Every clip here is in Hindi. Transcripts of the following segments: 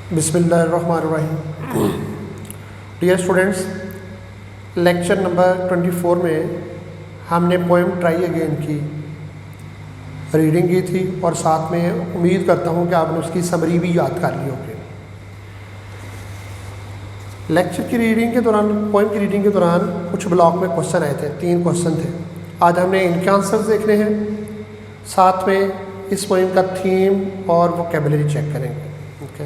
बिस्मिल्लाहिर्रहमानिर्रहीम। डियर स्टूडेंट्स, लेक्चर नंबर 24 में हमने पोएम ट्राई अगेन की रीडिंग की थी और साथ में उम्मीद करता हूँ कि आपने उसकी समरी भी याद कर ली होगी। लेक्चर की रीडिंग के दौरान, पोएम की रीडिंग के दौरान कुछ ब्लॉक में क्वेश्चन आए थे, 3 क्वेश्चन थे। आज हमने इनके आंसर्स देखने हैं, साथ में इस पोएम का थीम और वोकैबुलरी चेक करेंगे। ओके।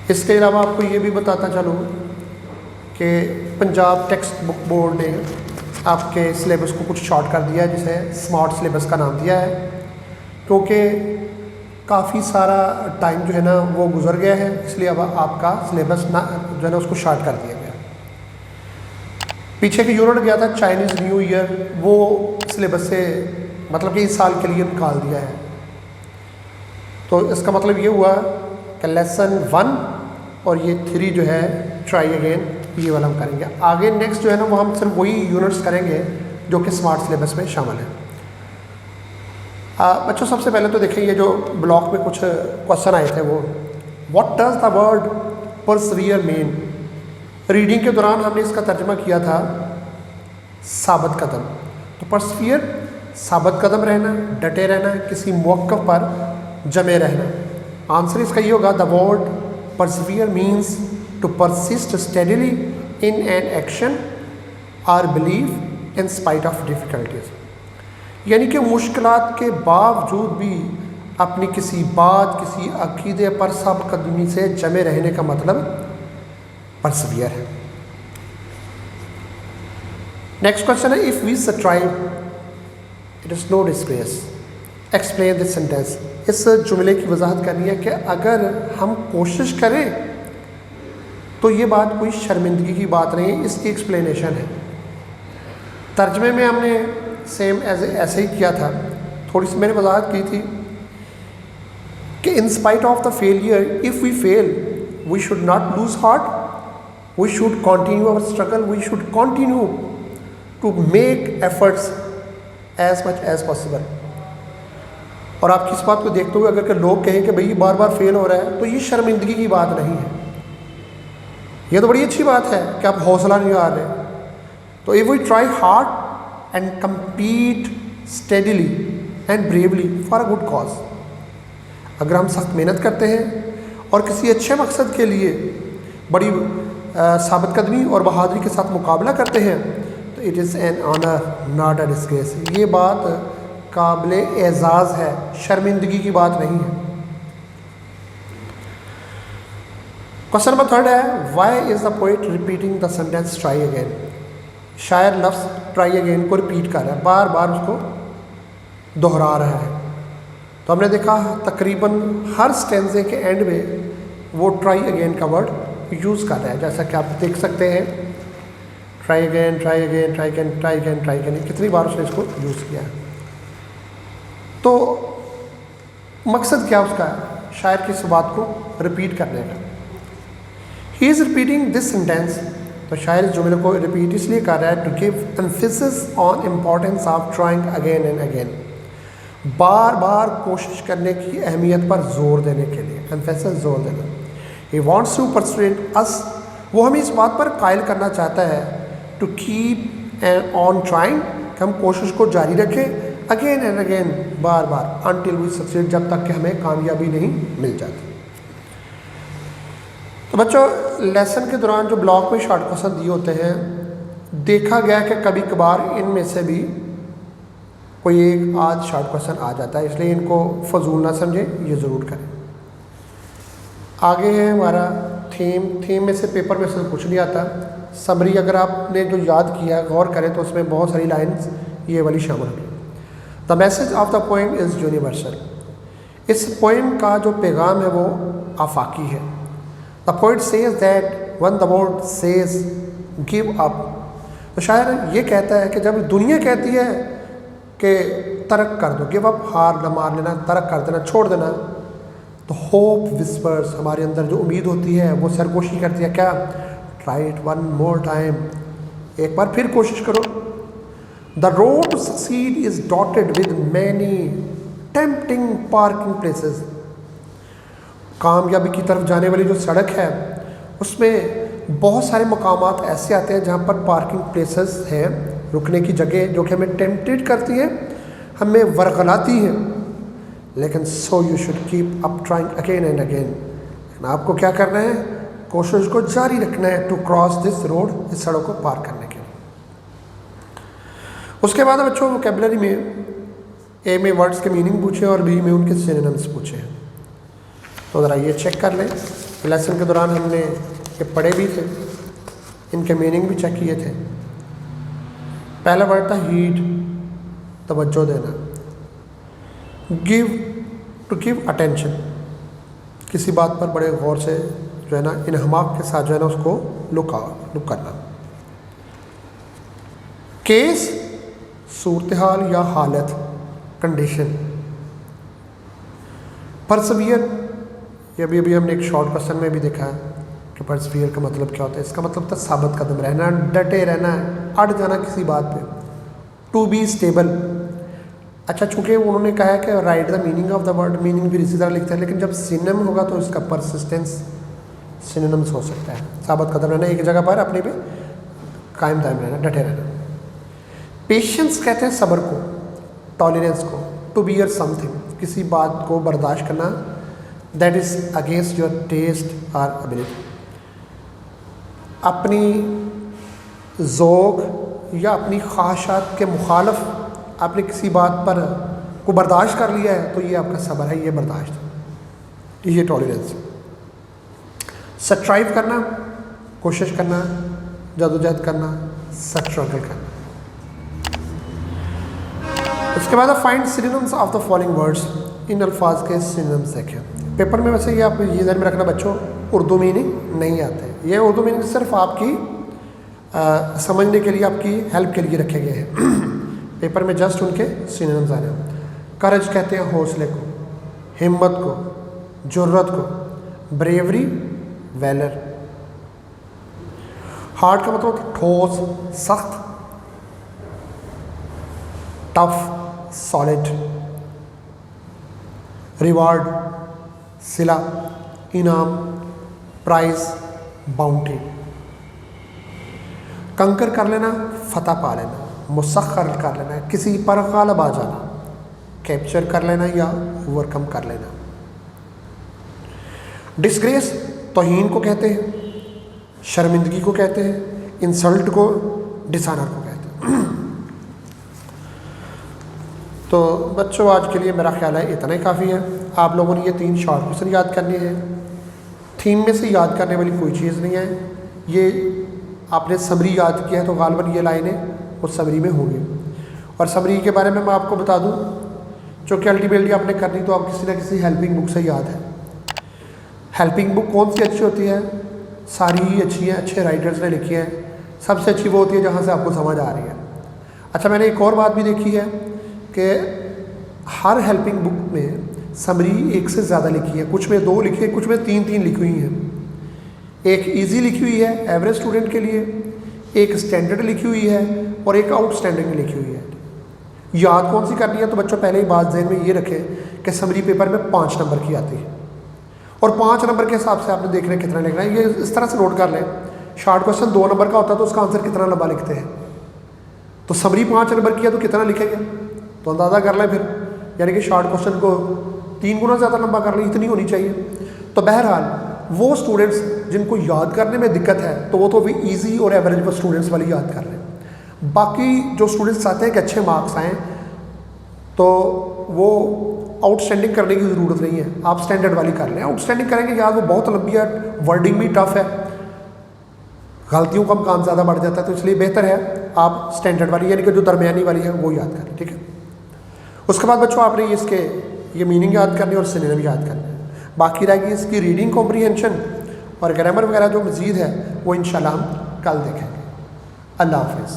इसके अलावा आपको ये भी बताता चलूँ कि पंजाब टेक्स्ट बुक बोर्ड ने आपके सिलेबस को कुछ शॉर्ट कर दिया है, जिसे स्मार्ट सिलेबस का नाम दिया है, क्योंकि काफ़ी सारा टाइम जो है ना वो गुजर गया है, इसलिए अब आपका सिलेबस ना जो है ना उसको शॉर्ट कर दिया गया। पीछे के यूनिट गया था चाइनीज़ न्यू ईयर, वो सिलेबस से मतलब कि इस साल के लिए निकाल दिया है। तो इसका मतलब ये हुआ कि लेसन 1 और ये 3 जो है ट्राई अगेन, ये वाला हम करेंगे। आगे नेक्स्ट जो है ना वो हम सिर्फ वही यूनिट्स करेंगे जो कि स्मार्ट सिलेबस में शामिल है। बच्चों, सबसे पहले तो देखिए ये जो ब्लॉक में कुछ क्वेश्चन आए थे वो, what does the word persevere mean. Reading के दौरान हमने इसका तर्जुमा किया था साबित कदम। तो परसवियर साबित कदम रहना, डटे रहना, किसी मौक़िफ़ पर जमे रहना। आंसर इसका ये होगा, the word persevere means to persist steadily in an action और believe in spite of difficulties. यानी कि मुश्किलात के बावजूद भी अपनी किसी बात, किसी अकीदे पर सब कदमी से जमे रहने का मतलब परसवियर है। नेक्स्ट क्वेश्चन है, if we strive it is no disgrace, explain this sentence. इस जुमले की वजाहत करनी है कि अगर हम कोशिश करें तो ये बात कोई शर्मिंदगी की बात नहीं है, इसकी एक्सप्लेनेशन है। तर्जमे में हमने सेम ऐसे ही किया था, थोड़ी सी मैंने वजाहत की थी कि in spite of the failure, if we fail we should not lose heart, we should continue our struggle, we should continue to make efforts as much as possible. और आप किस बात को देखते हुए अगर लोग कहें कि भाई ये बार बार फेल हो रहा है, तो ये शर्मिंदगी की बात नहीं है, ये तो बड़ी अच्छी बात है कि आप हौसला नहीं हार रहे। तो if we try hard and compete steadily and bravely for a good cause, अगर हम सख्त मेहनत करते हैं और किसी अच्छे मकसद के लिए बड़ी साबित कदमी और बहादुरी के साथ मुकाबला करते हैं, तो it is an honour not a disgrace. ये बात काबिल एजाज़ है, शर्मिंदगी की बात नहीं है। क्वेश्चन नंबर 3 है, why is the poet repeating the sentence try again. शायर लफ्ज़ ट्राई अगेन को रिपीट कर रहा है, बार बार उसको दोहरा रहा है। तो हमने देखा तकरीबन हर स्टेंजे के एंड में वो ट्राई अगेन का वर्ड यूज़ कर रहा है, जैसा कि आप देख सकते हैं, try again, try again, try again, try again, try again, कितनी बार उसने इसको यूज़ किया है। तो मकसद क्या उसका है शायर की इस बात को रिपीट करने का। He is repeating this sentence, तो शायर इस जुमले को रिपीट इसलिए कर रहा है to give emphasis on importance of trying again and again, बार बार कोशिश करने की अहमियत पर जोर देने के लिए, एम्फेसिस जोर देना। ही वांट्स टू परसुएड अस, वो हमें इस बात पर कायल करना चाहता है टू कीप ऑन ट्राइंग, कि हम कोशिश को जारी रखें अगेन एंड अगेन, बार बार, अनटिल वी सक्सीड, जब तक कि हमें कामयाबी नहीं मिल जाती। तो बच्चों, लेसन के दौरान जो ब्लॉक में शॉर्ट क्वेश्चन दिए होते हैं, देखा गया कि कभी कभार इनमें से भी कोई एक आध शॉर्ट क्वेश्चन आ जाता है, इसलिए इनको फजूल ना समझें, ये ज़रूर करें। आगे है हमारा थीम में से पेपर में से कुछ नहीं आता। समरी अगर आपने जो याद किया गौर करें तो उसमें बहुत सारी लाइन्स ये वाली शामिल हैं। The message of the poem is universal. इस पोएम का जो पैगाम है वो आफाकी है। The poet says that when the world says give up, तो शायर ये कहता है कि जब दुनिया कहती है कि तर्क कर दो, गिव अप, हार न मान लेना, तर्क कर देना, छोड़ देना, तो होप विस्पर्स, हमारे अंदर जो उम्मीद होती है वो सरगोशी करती है, क्या, try it one more time, एक बार फिर कोशिश करो। The road to succeed is dotted with many tempting parking places, कामयाबी की तरफ जाने वाली जो सड़क है उसमें बहुत सारे मकामात ऐसे आते हैं जहाँ पर पार्किंग प्लेसेस हैं, रुकने की जगह, जो कि हमें टेम्पटेड करती हैं, हमें वरगलाती हैं, लेकिन so you should keep up trying again and again. आपको क्या करना है, कोशिश को जारी रखना है टू क्रॉस दिस रोड, इस सड़क को पार करने के लिए। उसके बाद बच्चों वोकैबुलरी में ए में वर्ड्स के मीनिंग पूछे और बी में उनके सिनोनिम्स पूछे। तो ज़रा ये चेक कर लें, लेसन के दौरान हमने ये पढ़े भी थे, इनके मीनिंग भी चेक किए थे। पहला वर्ड था हीड, तवज्जो देना। गिव, टू गिव अटेंशन, किसी बात पर बड़े गौर से जो है ना, इन्हमाक के साथ जो है ना उसको लुक करना। केस, सूरत हाल या हालत, कंडीशन। परसवियर, ये अभी हमने एक शॉर्ट क्वेश्चन में भी देखा है कि परसवियर का मतलब क्या होता है। इसका मतलब था साबित कदम रहना, डटे रहना, अड़ जाना किसी बात पे। टू बी स्टेबल, अच्छा चूंकि उन्होंने कहा है कि right the meaning of the word, meaning भी इसी तरह लिखते हैं, लेकिन जब सिनोनिम होगा तो इसका परसिस्टेंस सिनोनिम्स हो सकता है। साबित कदम रहना, एक जगह पर अपने पे कायम दायम रहना, डटे रहना। पेशेंस कहते हैं सब्र को, टॉलरेंस को। टू बियर समथिंग, किसी बात को बर्दाश्त करना, that is against your taste और एबिलिटी। अपनी ज़ौक़ या अपनी ख्वाहिशात के मुखालफ आपने किसी बात पर को बर्दाश्त कर लिया है तो ये आपका सब्र है, ये बर्दाश्त, ये टॉलरेंस। स्ट्राइव करना, कोशिश करना, जदोजहद करना, स्ट्रगल करना। उसके बाद find synonyms of the following words, इन अल्फाज के सिनोनिम्स देखें। पेपर में वैसे ये आप ये ध्यान में रखना बच्चों, उर्दू मीनिंग नहीं आते, ये उर्दू मीनिंग सिर्फ आपकी समझने के लिए, आपकी हेल्प के लिए रखे गए हैं। पेपर में जस्ट उनके सिनोनिम्स आ रहे हैं। करज कहते हैं हौसले को, हिम्मत को, जुर्रत को, ब्रेवरी, वैलर। हार्ड का मतलब ठोस, सख्त, टफ, सॉलिड। रिवार्ड, सिला, इनाम, प्राइज, बाउंटी। कंकर कर लेना, फतह पा लेना, मुसख्खर कर लेना, किसी पर गालिब आ जाना, कैप्चर कर लेना या ओवरकम कर लेना। डिस्ग्रेस तौहीन को कहते हैं, शर्मिंदगी को कहते हैं, इंसल्ट को, डिसऑनर को कहते हैं। तो बच्चों आज के लिए मेरा ख्याल है इतना ही काफ़ी है। आप लोगों ने ये 3 शॉर्ट क्वेश्चन याद करने हैं। थीम में से याद करने वाली कोई चीज़ नहीं है, ये आपने समरी याद किया है तो गालबन ये लाइनें उस समरी में होंगी। और समरी के बारे में मैं आपको बता दूं, चूँकि अल्टीमेटली आपने करनी तो आप किसी ना किसी हेल्पिंग बुक से याद है। हेल्पिंग बुक कौन सी अच्छी होती है? सारी ही अच्छी हैं, अच्छे राइटर्स ने लिखी है। सबसे अच्छी वो होती है जहाँ से आपको समझ आ रही है। अच्छा, मैंने एक और बात भी देखी है कि हर हेल्पिंग बुक में समरी एक से ज़्यादा लिखी है, कुछ में 2 लिखी है, कुछ में 3 लिखी हुई हैं। एक इजी लिखी हुई है एवरेज स्टूडेंट के लिए, एक स्टैंडर्ड लिखी हुई है और एक आउटस्टैंडिंग लिखी हुई है। याद कौन सी करनी है? तो बच्चों पहले ही बात ज़हन में ये रखें कि समरी पेपर में 5 नंबर की आती है और 5 नंबर के हिसाब से आपने देखना है कितना लिखना है। ये इस तरह से नोट कर लें, शॉर्ट क्वेश्चन 2 नंबर का होता है तो उसका आंसर कितना लंबा लिखते हैं, तो समरी 5 नंबर की है तो कितना लिखेंगे, तो अंदाज़ा कर लें फिर। यानी कि शॉर्ट क्वेश्चन को 3 गुना ज़्यादा लंबा कर लें, इतनी होनी चाहिए। तो बहरहाल वो स्टूडेंट्स जिनको याद करने में दिक्कत है तो वो तो भी ईजी और एवरेज स्टूडेंट्स वाली याद कर लें। बाकी जो स्टूडेंट्स चाहते हैं कि अच्छे मार्क्स आएँ तो वो आउटस्टैंडिंग करने की ज़रूरत नहीं है, आप स्टैंडर्ड वाली कर लें। आउटस्टैंडिंग करेंगे याद वो बहुत लंबी है, वर्डिंग भी टफ है, गलतियों का काम ज़्यादा बढ़ जाता है, तो इसलिए बेहतर है आप स्टैंडर्ड वाली यानी कि जो दरमियानी वाली है वो याद करें। ठीक है, उसके बाद बच्चों आपने इसके ये मीनिंग याद करनी और सिनोनिम याद करने। बाकी रहेगी इसकी रीडिंग कॉम्प्रीहेंशन और ग्रामर वगैरह जो मज़ीद है वो इंशाल्लाह हम कल देखेंगे। अल्लाह हाफ़िज़।